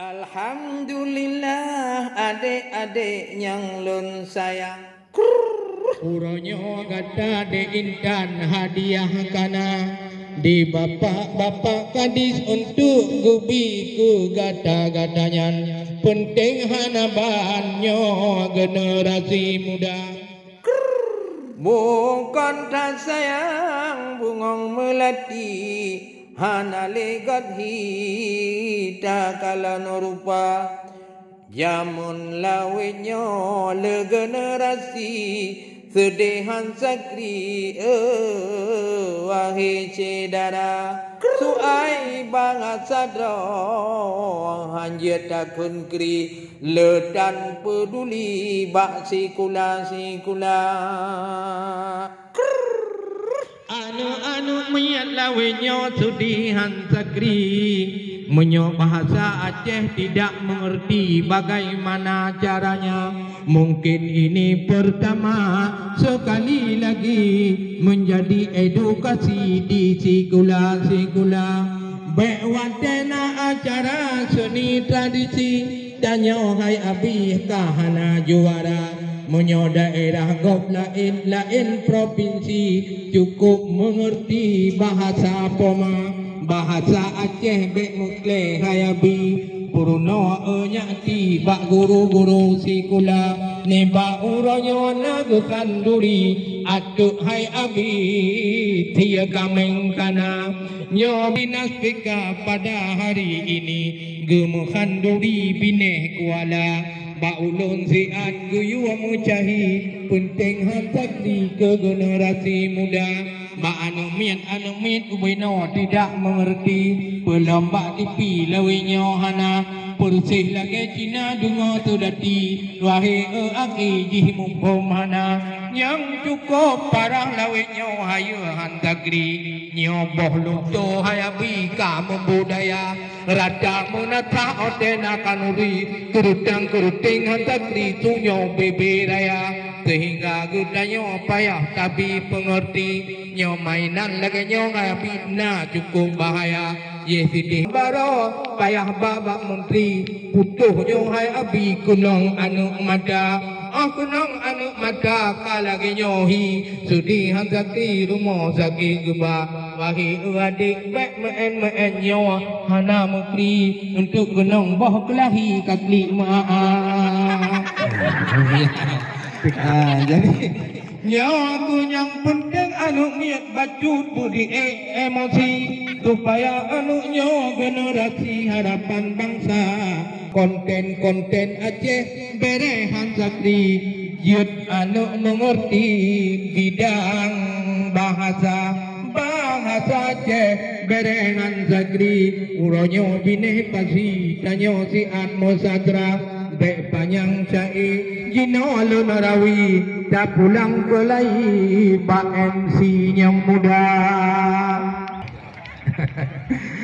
Alhamdulillah adik-adik yang lun sayang. Uronyo gata de intan hadiah kana di bapak-bapak kadis untuk gubi ku gata-gatanyan penting hanabanyo generasi muda. Bukan tak sayang bungong melati hana legat hita kala norupa jamun lawinyo le generasi sedehan sakri wahai cedara suai bangat sadro hanjir takun kri ledan peduli bak sikula Anu miat lawenyo sudihan sakri menyo bahasa Aceh tidak mengerti bagaimana caranya. Mungkin ini pertama sekali lagi menjadi edukasi di sikula-sikula. Bewatena acara seni tradisi danyo hai abih kahana juara. Menyo daerah gop lain provinsi cukup mengerti bahasa Poma, bahasa Aceh bek mukle hayabi puruno nyati bak guru-guru sikula ne ba uronyo nagukan duri atuk hai abi tia kameng kana nyo binaspika pada hari ini gemuhan duri bineh kuala ba ulun ziat guyu mucahi penting hantak di ke generasi muda ba anu miat ubino tidak mengerti pelombak tipi lawinyo hana persih lagi Cina dungo tudati wahai aki jih mumpum hana yang cukup parah lawinyo hayu hantagri nyoboh luto hayabi kamu budaya rada menata odena kanuri keruting hantagri tunyo bebe raya sehingga gudanyo payah tapi pengerti nyo mainan lagi nyo ngayabi na cukup bahaya yesidi baro payah babak menteri putuh nyo hai abi kunong anu mada kunong anu mada kalagi nyohi sudi hanzaki rumo zaki geba wahi adik bek meen nyo hana menteri untuk kunong boh kelahi kakli maaf. Jadi nyawa aku yang penting anu miat bacut budi emosi supaya anu nyawa generasi harapan bangsa konten Aceh berehan sakri yud anu mengerti bidang bahasa Aceh berehan sakri uronyo bineh pasi tanyo si atmo sadra bek panjang cai jino alun rawi tak pulang ke lai ba MC yang muda.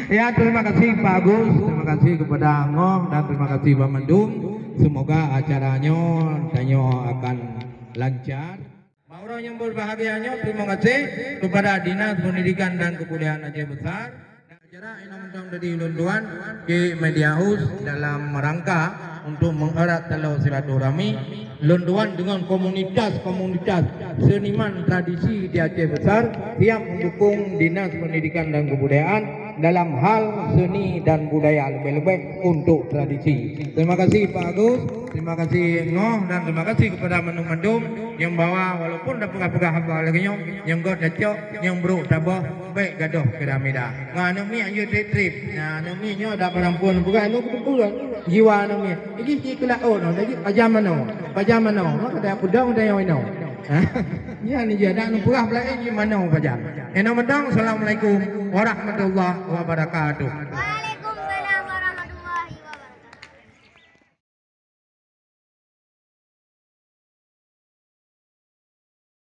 Ya terima kasih Pak Agus, terima kasih kepada Ngoh dan terima kasih Pak Mendung. Semoga acaranya danyo akan lancar. Mauro yang berbahagianya terima kasih kepada Dinas Pendidikan dan Kebudayaan Aceh Besar. Acara ini mentang dari Lunduan di Media House dalam rangka untuk mengerat tali silaturahmi Lunduan dengan komunitas seniman tradisi di Aceh Besar siap mendukung Dinas Pendidikan dan Kebudayaan dalam hal seni dan budaya lebih-lebih untuk tradisi. Terima kasih Pak Agus, terima kasih Ngoh dan terima kasih kepada Mendung yang bawa walaupun dah pegah-pegah apa lagi yang god dacok yang bro tabah baik gadoh kedamida. Nganu mi ayo trip. Nah anu mi nyo dak perempuan bukan anu ketukuran jiwa anu mi. Iki si kelao no lagi pajam mano. Maka dak pudang dak yo ino. Ya ni je dak anu pegah belai gimana pajam. Eno Mendung, assalamualaikum warahmatullahi wabarakatuh.